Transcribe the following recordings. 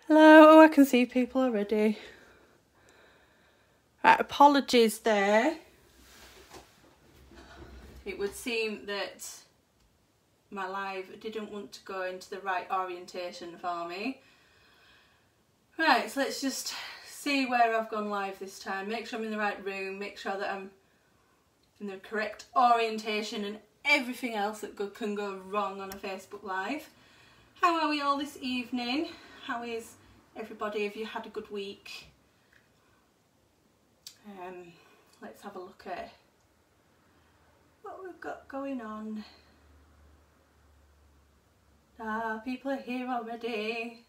Hello, oh, I can see people already. Right, apologies there. It would seem that my live didn't want to go into the right orientation for me. Right, so let's just see where I've gone live this time. Make sure I'm in the right room, make sure that I'm in the correct orientation and everything else that can go wrong on a Facebook Live. How are we all this evening? How is everybody? Have you had a good week? Let's have a look at what we've got going on. People are here already.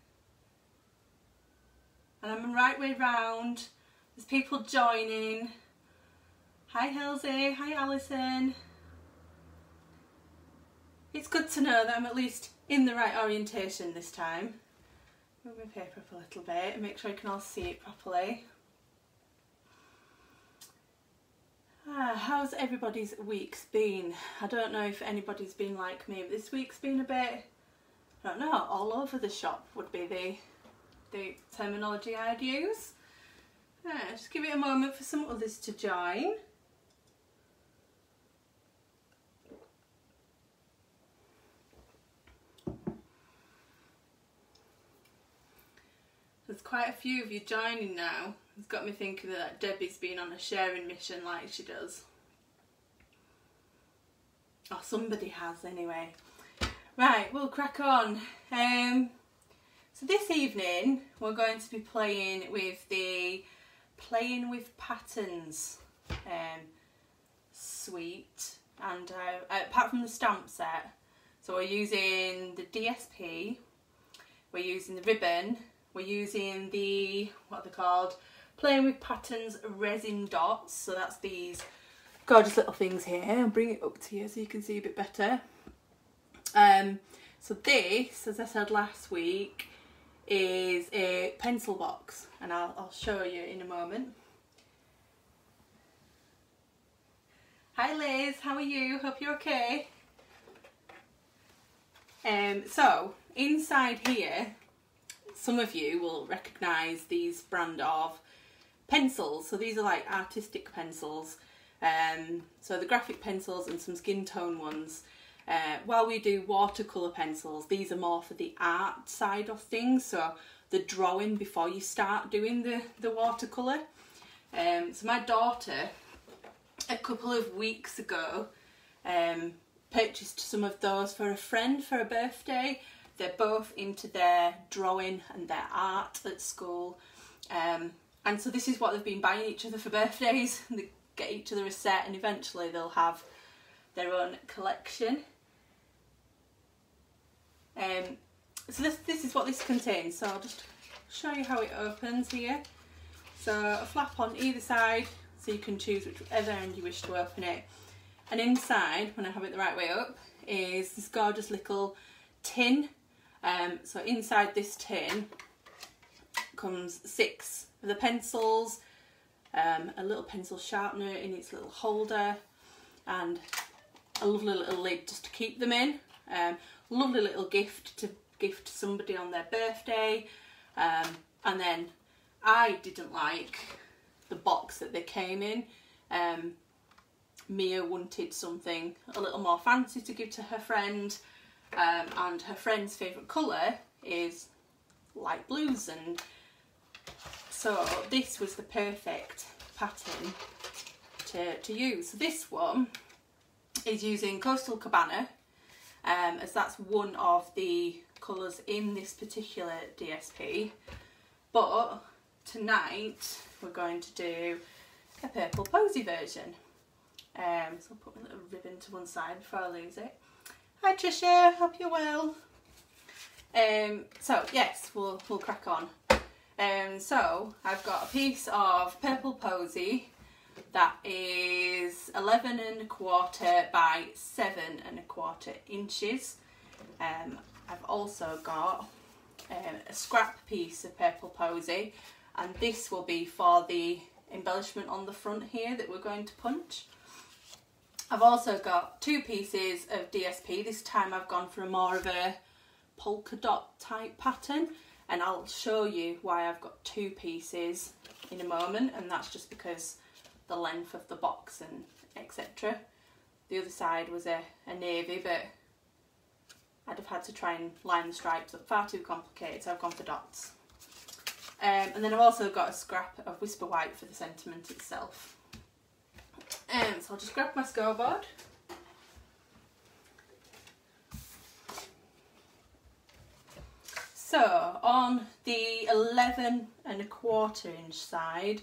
And I'm the right way round. There's people joining. Hi Halsey, hi Alison. It's good to know that I'm at least in the right orientation this time. Move my paper up a little bit and make sure you can all see it properly. How's everybody's weeks been? I don't know if anybody's been like me, but this week's been a bit, I don't know, all over the shop would be the terminology I'd use. Just give it a moment for some others to join. There's quite a few of you joining now. It's got me thinking that Debbie's been on a sharing mission like she does. Or somebody has anyway. Right, we'll crack on. So this evening we're going to be playing with the Playing with Patterns suite, and apart from the stamp set, so we're using the DSP, we're using the ribbon, we're using the, what are they called, Playing with Patterns resin dots. So that's these gorgeous little things here. I'll bring it up to you so you can see a bit better. So this, as I said last week, is a pencil box, and I'll show you in a moment. Hi Liz, how are you? Hope you're okay. So inside here, some of you will recognise these brand of pencils. So these are like artistic pencils. So the graphic pencils and some skin tone ones. While we do watercolour pencils, these are more for the art side of things, so the drawing before you start doing the watercolour. So my daughter, a couple of weeks ago, purchased some of those for a friend for a birthday. They're both into their drawing and their art at school, and so this is what they've been buying each other for birthdays. They get each other a set, and eventually they'll have their own collection. So this is what this contains. So I'll just show you how it opens here. So a flap on either side, so you can choose whichever end you wish to open it. And inside, when I have it the right way up, is this gorgeous little tin. So inside this tin comes 6 of the pencils, a little pencil sharpener in its little holder, and a lovely little lid just to keep them in. Lovely little gift to gift somebody on their birthday. And then I didn't like the box that they came in. Mia wanted something a little more fancy to give to her friend, and her friend's favourite colour is light blues, and so this was the perfect pattern to use. So this one is using Coastal Cabana, as that's one of the colours in this particular DSP, but tonight we're going to do a purple posy version. So I'll put my little ribbon to one side before I lose it. Hi Trisha, hope you're well. So yes, we'll crack on. So I've got a piece of purple posy that is 11 1/4 by 7 1/4 inches. I've also got a scrap piece of purple posy, and this will be for the embellishment on the front here that we're going to punch. I've also got 2 pieces of DSP. This time I've gone for more of a polka dot type pattern. and I'll show you why I've got 2 pieces in a moment, and that's just because the length of the box and etc. The other side was a navy, but I'd have had to try and line the stripes up, far too complicated, so I've gone for dots. And then I've also got a scrap of Whisper White for the sentiment itself. So I'll just grab my scoreboard. So on the 11¼ inch side,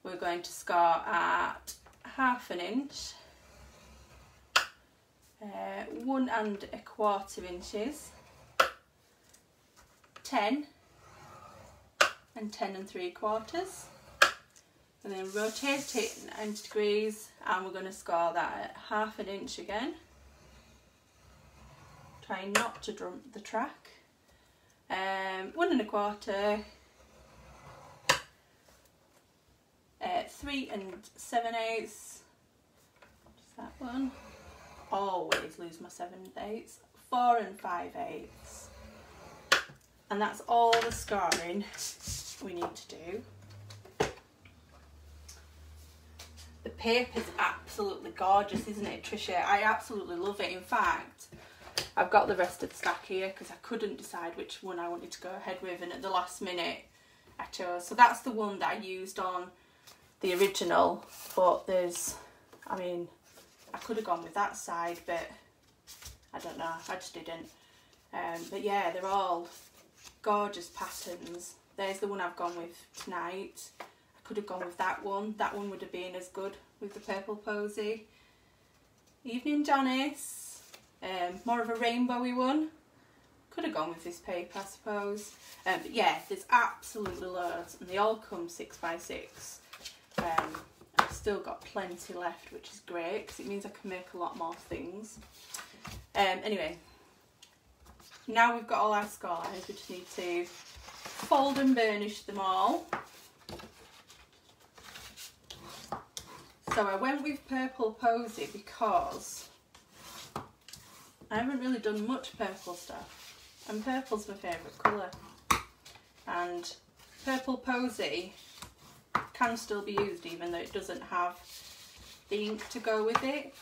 we're going to score at 1/2 inch, 1¼ inches, 10 and 10 3/4, and then rotate it 90 degrees, and we're going to score that at 1/2 inch again. Try not to jump the track. 1 1/4, 3 7/8, just that one, always lose my 7/8, 4 5/8, and that's all the scoring we need to do. The paper's absolutely gorgeous, isn't it, Tricia? I absolutely love it. In fact, I've got the rest of the stack here because I couldn't decide which one I wanted to go ahead with, and at the last minute I chose. So that's the one that I used on the original, but there's, I mean, I could have gone with that side, but I don't know, I just didn't. But yeah, they're all gorgeous patterns. There's the one I've gone with tonight. I could have gone with that one. That one would have been as good with the purple posy. Evening Janice. More of a rainbowy one. Could have gone with this paper, I suppose. But yeah, there's absolutely loads, and they all come 6x6. I've still got plenty left, which is great because it means I can make a lot more things. Anyway, now we've got all our score lines, we just need to fold and burnish them all. So I went with Purple Posy because I haven't really done much purple stuff, and purple's my favourite colour, and Purple Posy can still be used even though it doesn't have the ink to go with it.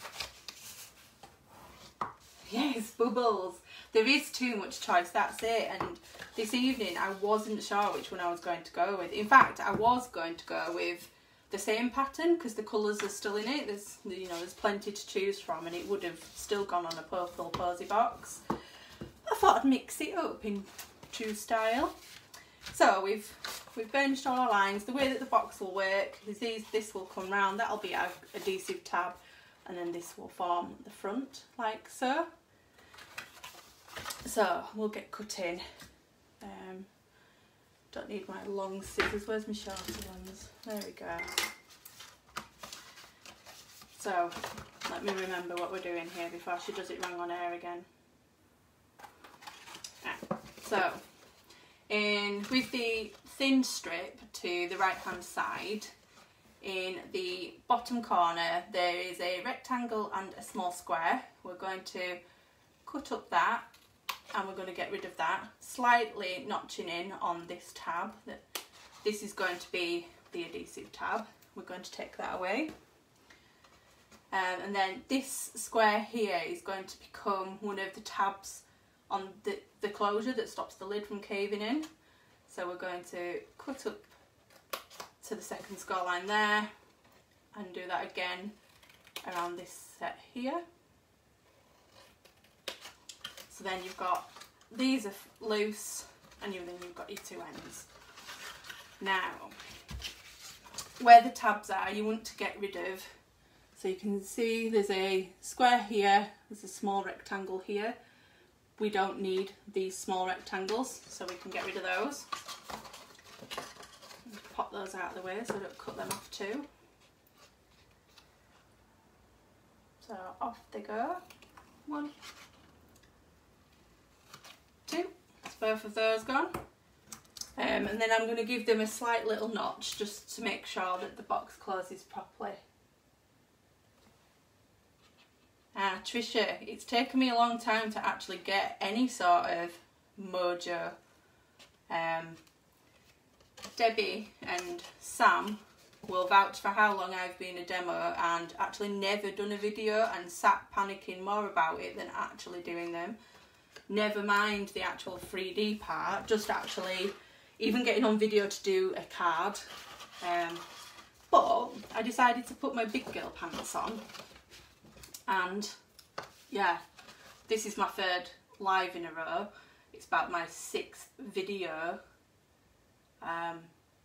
Yes, bubbles. There is too much choice, that's it. And this evening I wasn't sure which one I was going to go with. In fact, I was going to go with the same pattern because the colours are still in it. There's, you know, there's plenty to choose from, and it would have still gone on a Purple Posy box. I thought I'd mix it up in true style. So we've burnished all our lines. The way that the box will work is this will come round, that'll be our adhesive tab, and then this will form the front like so. So we'll get cutting. Don't need my long scissors. Where's my shorter ones? There we go. So let me remember what we're doing here before she does it wrong on air again. So with the thin strip to the right hand side, in the bottom corner there is a rectangle and a small square. We're going to cut up that, and we're going to get rid of that, slightly notching in on this tab. This is going to be the adhesive tab. We're going to take that away. And then this square here is going to become one of the tabs on the closure that stops the lid from caving in. So we're going to cut up to the second score line there, and do that again around this set here. So then you've got, these are loose, and then you've got your two ends. Now, where the tabs are, you want to get rid of, so you can see there's a square here, there's a small rectangle here. We don't need these small rectangles, so we can get rid of those. Pop those out of the way so I don't cut them off too. So off they go. 1, 2, that's both of those gone. And then I'm going to give them a slight little notch just to make sure that the box closes properly. Tricia, it's taken me a long time to actually get any sort of mojo Debbie and Sam will vouch for how long I've been a demo and actually never done a video and sat panicking more about it than actually doing them. Never mind the actual 3D part, just actually even getting on video to do a card. But I decided to put my big girl pants on, and yeah, this is my 3rd live in a row. It's about my 6th video.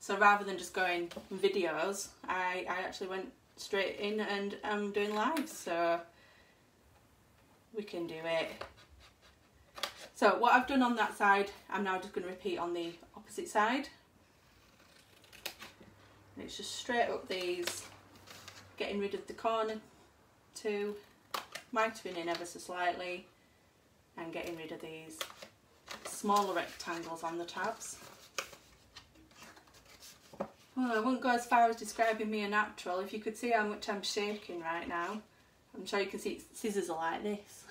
So rather than just going videos, I actually went straight in and I'm doing live, so we can do it. So what I've done on that side, I'm now just going to repeat on the opposite side. And it's just straight up these, getting rid of the corner 2, mitering in ever so slightly, and getting rid of these smaller rectangles on the tabs. Well, I wouldn't go as far as describing me a natural. If you could see how much I'm shaking right now, I'm sure you can see scissors are like this.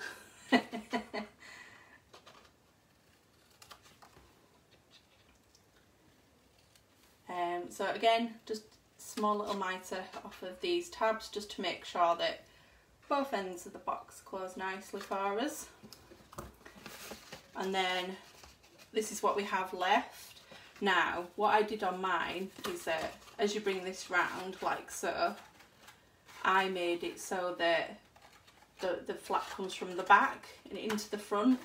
So again, just small little mitre off of these tabs just to make sure that both ends of the box close nicely for us. And then this is what we have left. Now, what I did on mine is that as you bring this round like so, I made it so that the flap comes from the back and into the front,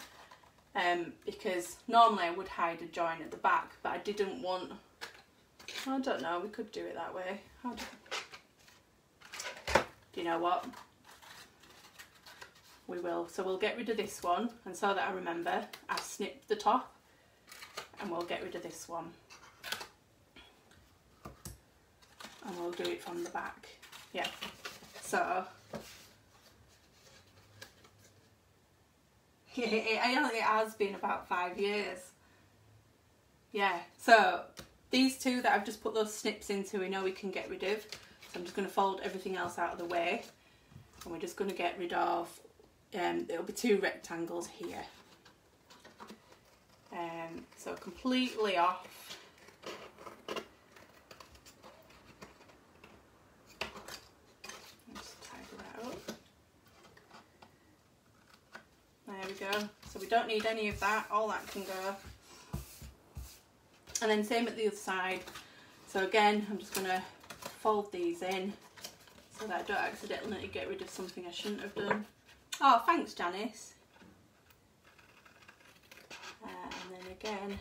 because normally I would hide a join at the back, but I didn't want, I don't know, we could do it that way. Do you know what? We will. So we'll get rid of this one, and so that I remember, I've snipped the top, and we'll get rid of this one. And we'll do it from the back. Yeah. So, yeah, it has been about 5 years. Yeah, so these two that I've just put those snips into, we know we can get rid of. So I'm just going to fold everything else out of the way, and we're just going to get rid of, it'll be 2 rectangles here. So completely off. Just tidy that up. There we go. So we don't need any of that, all that can go. And then same at the other side. So again, I'm just going to fold these in so that I don't accidentally get rid of something I shouldn't have done. Oh, thanks Janice. And then again,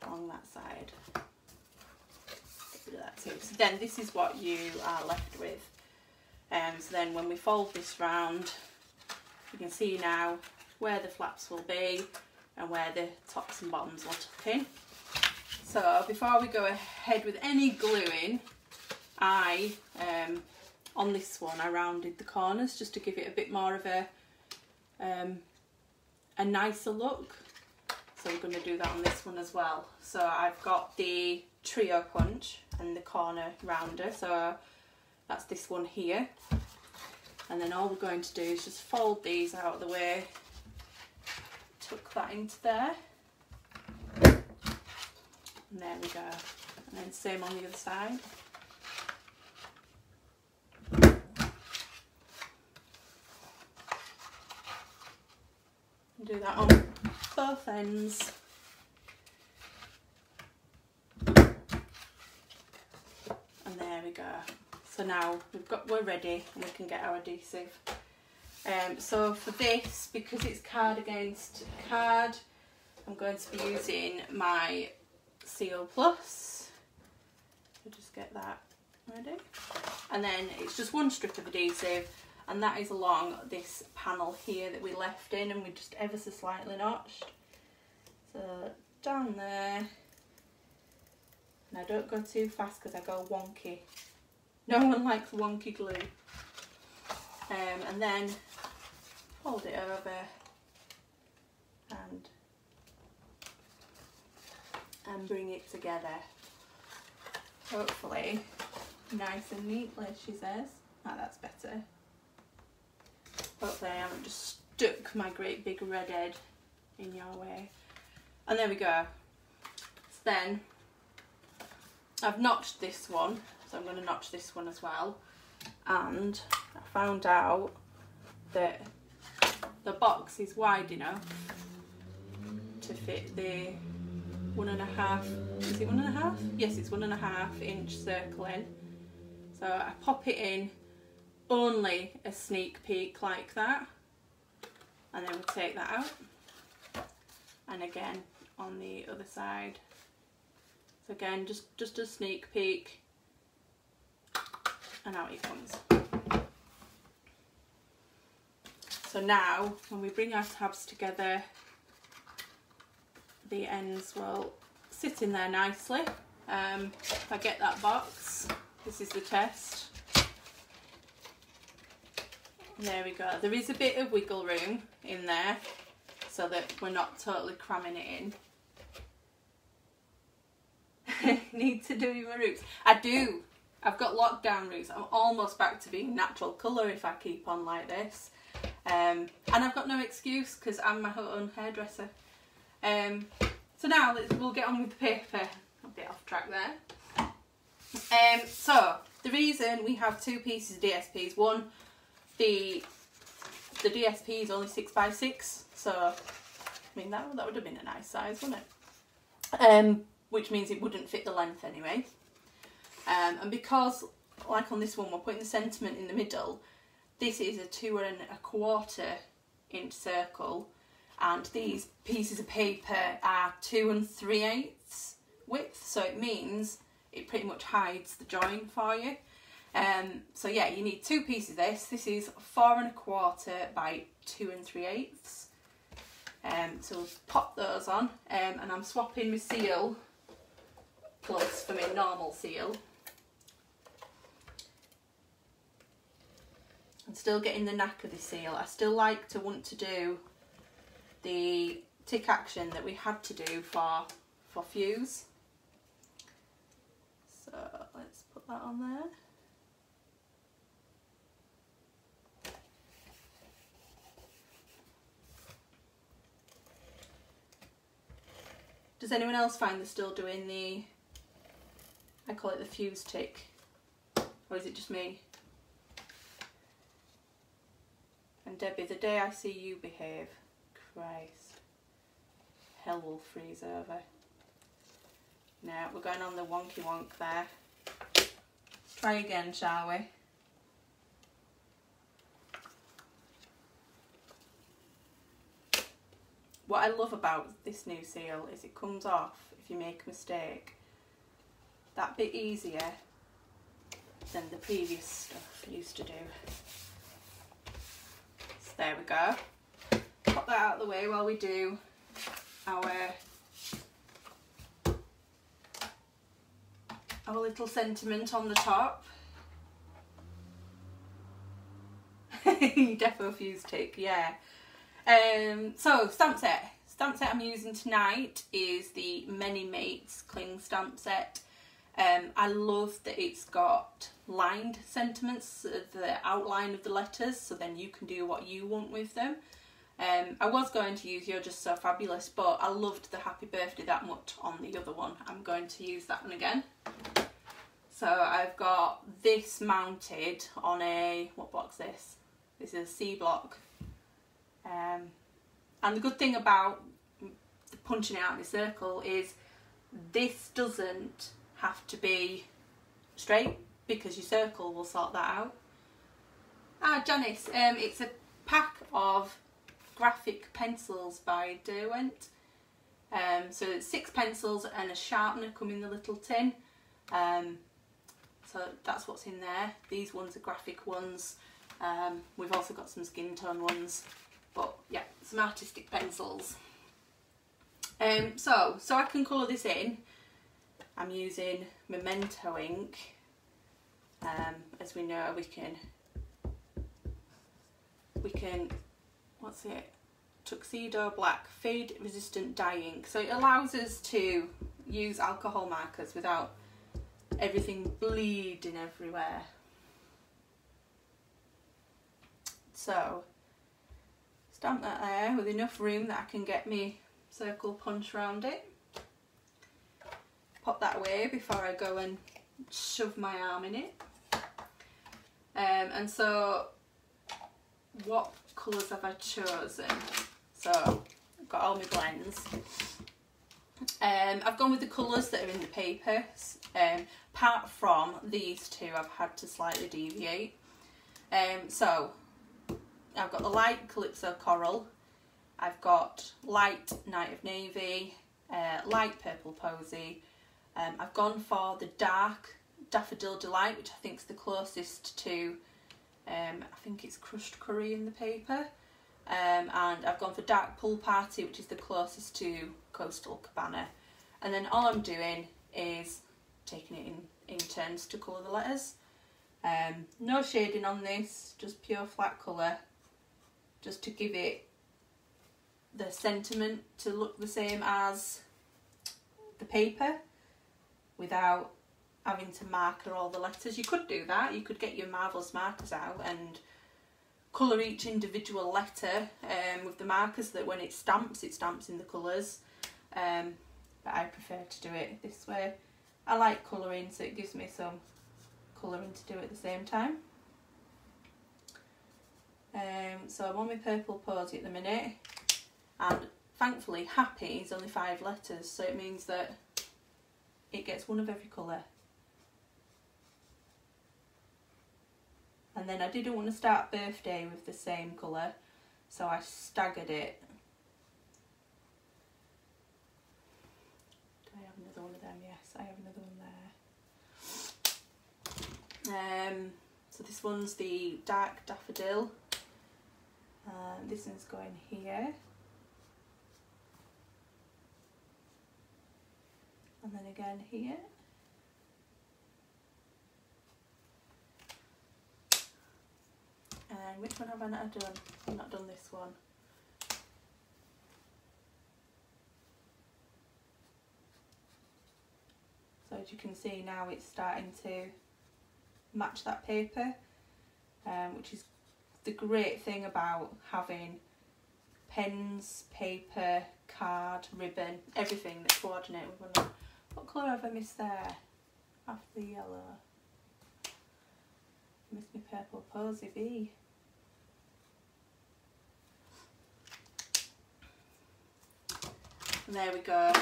along that side. Get rid of that too. So then this is what you are left with. So then when we fold this round, you can see now where the flaps will be and where the tops and bottoms will tuck in. So before we go ahead with any gluing, I, on this one, I rounded the corners just to give it a bit more of a nicer look. So we're going to do that on this one as well. So I've got the trio punch and the corner rounder, so that's this one here. And then all we're going to do is just fold these out of the way, tuck that into there, and there we go. And then same on the other side. Do that on both ends. And there we go. So now we're ready and we can get our adhesive. So for this, because it's card against card, I'm going to be using my Seal Plus. So just get that ready. And then it's just one strip of adhesive, and that is along this panel here that we left in and we just ever so slightly notched. So down there. And I don't go too fast because I go wonky. No one likes wonky glue. And then fold it over and bring it together. Hopefully nice and neatly, she says. Oh, that's better. Hopefully I haven't just stuck my great big red head in your way. And there we go. So then I've notched this one, so I'm going to notch this one as well. And I found out that the box is wide enough to fit the 1.5, is it 1.5? Yes, it's 1.5 inch circle in. So I pop it in only a sneak peek like that, and then we'll take that out. And again on the other side. So again, just a sneak peek, and out it comes. So now when we bring our tabs together, the ends will sit in there nicely. If I get that box, this is the test. There we go. There is a bit of wiggle room in there so that we're not totally cramming it in. Need to do my roots. I do. I've got lockdown roots. I'm almost back to being natural colour if I keep on like this. And I've got no excuse because I'm my own hairdresser. So now we'll get on with the paper. A bit off track there. So the reason we have two pieces of DSPs, one, the DSP is only 6x6, so I mean that would have been a nice size, wouldn't it? Which means it wouldn't fit the length anyway. And because, like on this one, we're putting the sentiment in the middle, this is a 2.25 inch circle, and these pieces of paper are 2 3/8 width, so it means it pretty much hides the join for you. So yeah, you need two pieces of this. This is 4.25 by 2 3/8. So we'll pop those on, and I'm swapping my seal plus for my normal seal. I'm still getting the knack of the seal. I still like to want to do the tick action that we had to do for fuse. So let's put that on there. Does anyone else find they're still doing the, I call it the fuse tick, or is it just me? And Debbie, the day I see you behave, Christ, hell will freeze over. Now we're going on the wonky wonk there. Let's try again, shall we? What I love about this new seal is it comes off if you make a mistake that bit easier than the previous stuff used to do. So there we go. Pop that out of the way while we do our little sentiment on the top. Defo fuse tick, yeah. So stamp set I'm using tonight is the Many Mates Cling stamp set. I love that it's got lined sentiments, the outline of the letters, so then you can do what you want with them. I was going to use You're Just So Fabulous, but I loved the Happy Birthday that much on the other one. I'm going to use that one again. So I've got this mounted on a, what block's this? This is a C block. And the good thing about punching it out in a circle is this doesn't have to be straight because your circle will sort that out. Ah, Janice, it's a pack of graphic pencils by Derwent. So it's 6 pencils and a sharpener come in the little tin. So that's what's in there. These ones are graphic ones. We've also got some skin tone ones. But yeah, some artistic pencils. So I can colour this in, I'm using Memento ink. As we know, we can, what's it? Tuxedo Black Fade Resistant Dye Ink. So it allows us to use alcohol markers without everything bleeding everywhere. So stamp that there with enough room that I can get my circle punch around it. Pop that away before I go and shove my arm in it. And so what colours have I chosen? So I've got all my blends. I've gone with the colours that are in the paper. Apart from these two, I've had to slightly deviate. So I've got the light Calypso Coral, I've got light Night of Navy, light Purple Posy. I've gone for the dark Daffodil Delight, which I think is the closest to, I think it's Crushed Curry in the paper. And I've gone for Dark Pool Party, which is the closest to Coastal Cabana. And then all I'm doing is taking it in turns to colour the letters. No shading on this, just pure flat colour, just to give it the sentiment to look the same as the paper without having to marker all the letters. You could do that, you could get your Marvellous markers out and colour each individual letter with the markers, that when it stamps in the colours, but I prefer to do it this way. I like colouring, so it gives me some colouring to do at the same time. So I'm on my Purple Posy at the minute, and thankfully Happy is only 5 letters, so it means that it gets one of every colour. And then I didn't want to start Birthday with the same colour, so I staggered it. Do I have another one of them? Yes, I have another one there. So this one's the Dark Daffodil. This one's going here. And then again here. And which one have I not done? I've not done this one. So as you can see now, it's starting to match that paper, which is the great thing about having pens, paper, card, ribbon, everything that coordinate with one another. What colour have I missed there? After the yellow. I missed my Purple Posy B. And there we go.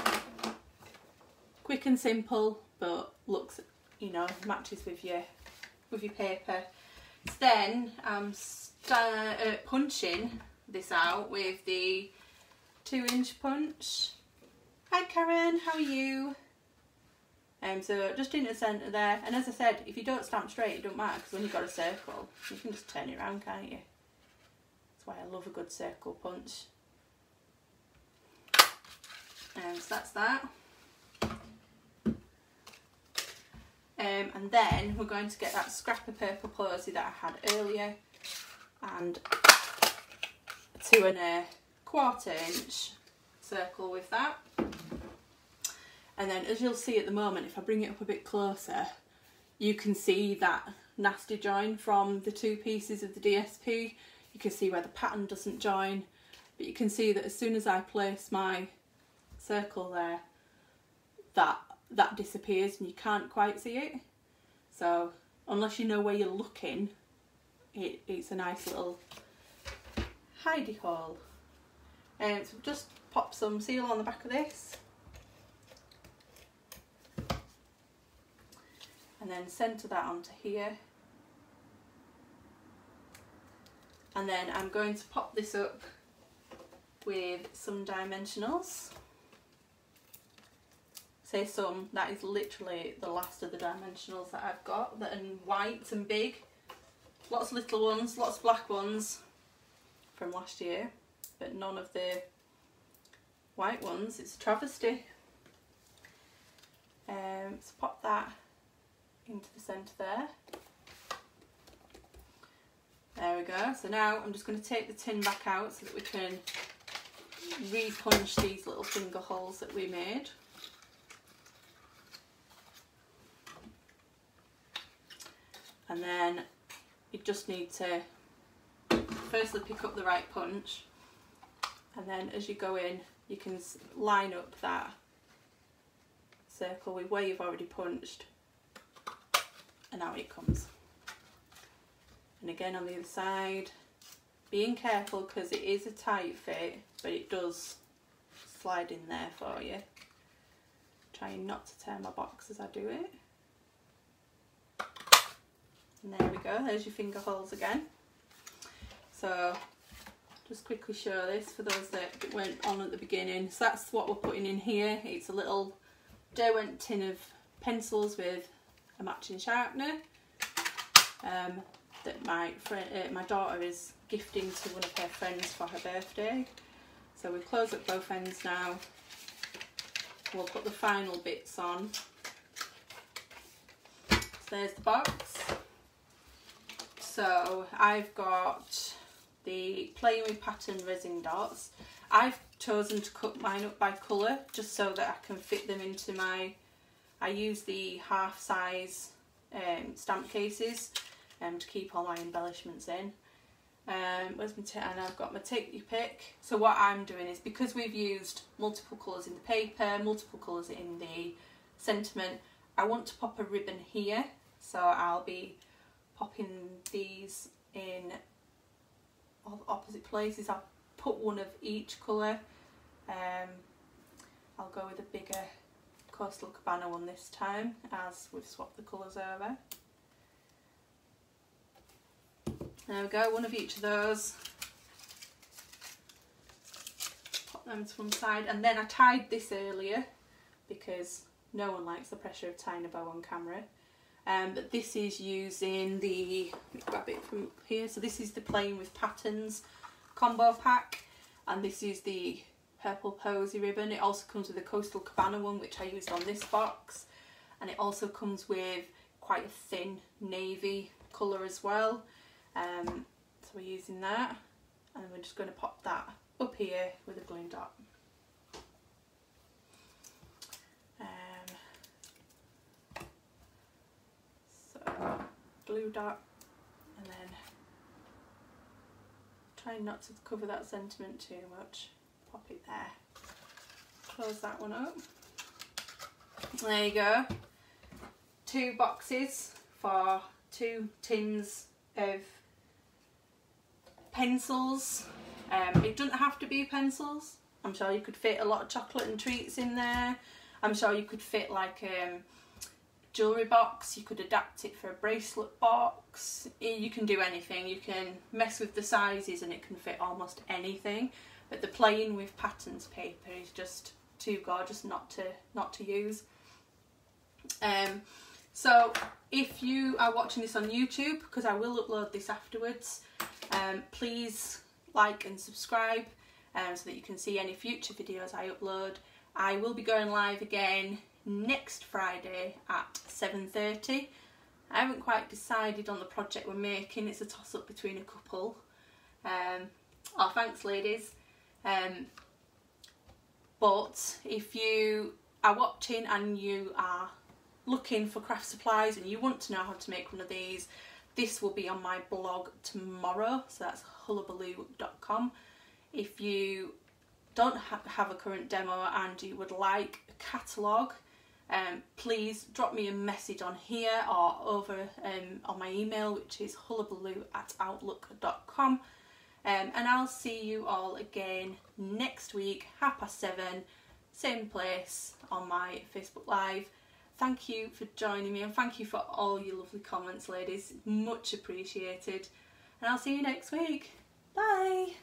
Quick and simple, but looks, you know, matches with your paper. So then I'm punching this out with the 2-inch punch. Hi Karen, how are you? So just in the centre there, and as I said, if you don't stamp straight, it don't matter, because when you've got a circle, you can just turn it around, can't you? That's why I love a good circle punch. So that's that. And then we're going to get that scrap of Purple Posy that I had earlier, and 2 1/4 inch circle with that. And then, as you'll see at the moment, if I bring it up a bit closer, you can see that nasty join from the 2 pieces of the DSP. You can see where the pattern doesn't join, but you can see that as soon as I place my circle there, that disappears and you can't quite see it. So unless you know where you're looking, it's a nice little hidey hole. So just pop some seal on the back of this, and then centre that onto here, and then I'm going to pop this up with some dimensionals. Say some, that is literally the last of the dimensionals that I've got, that are white and big. Lots of little ones, lots of black ones from last year, but none of the white ones. It's a travesty. So pop that into the centre there. There we go. So now I'm just going to take the tin back out so that we can re-punch these little finger holes that we made. And then you just need to firstly pick up the right punch, and then as you go in, you can line up that circle with where you've already punched, and out it comes. And again on the other side, being careful because it is a tight fit, but it does slide in there for you. Trying not to tear my box as I do it. And there we go, there's your finger holes again. So just quickly show this for those that went on at the beginning. So that's what we're putting in here. It's a little Derwent tin of pencils with a matching sharpener that my daughter is gifting to one of her friends for her birthday. So we've closed up both ends now. We'll put the final bits on. So there's the box. So I've got the Playing with Pattern resin dots. I've chosen to cut mine up by colour just so that I can fit them into my, I use the half size stamp cases to keep all my embellishments in. Where's my and I've got my take your pick. So what I'm doing is, because we've used multiple colours in the paper, multiple colours in the sentiment, I want to pop a ribbon here. So I'll be popping these in all the opposite places. I'll put one of each colour. I'll go with a bigger Coastal Cabana one this time, as we've swapped the colours over. There we go, one of each of those. Pop them to one side, and then I tied this earlier because no one likes the pressure of tying a bow on camera. But this is using the, let me grab it from here, so this is the Playing with Patterns combo pack, and this is the purple posy ribbon. It also comes with a Coastal Cabana one, which I used on this box, and it also comes with quite a thin navy colour as well. So we're using that, and we're just going to pop that up here with a glue dot. So glue dot, and then try not to cover that sentiment too much. Pop it there. Close that one up. There you go. 2 boxes for 2 tins of pencils. It doesn't have to be pencils. I'm sure you could fit a lot of chocolate and treats in there. I'm sure you could fit like a jewellery box. You could adapt it for a bracelet box. You can do anything. You can mess with the sizes and it can fit almost anything. But the Playing with Patterns paper is just too gorgeous not to use. So if you are watching this on YouTube, because I will upload this afterwards, please like and subscribe so that you can see any future videos I upload. I will be going live again next Friday at 7:30. I haven't quite decided on the project we're making. It's a toss-up between a couple. Oh, thanks ladies. But if you are watching and you are looking for craft supplies and you want to know how to make one of these, this will be on my blog tomorrow, so that's hullahbaloo.com. If you don't have a current demo and you would like a catalogue, please drop me a message on here or over on my email, which is hullahbaloo@outlook.com. And I'll see you all again next week, 7:30, same place on my Facebook Live. Thank you for joining me, and thank you for all your lovely comments, ladies. Much appreciated. And I'll see you next week. Bye.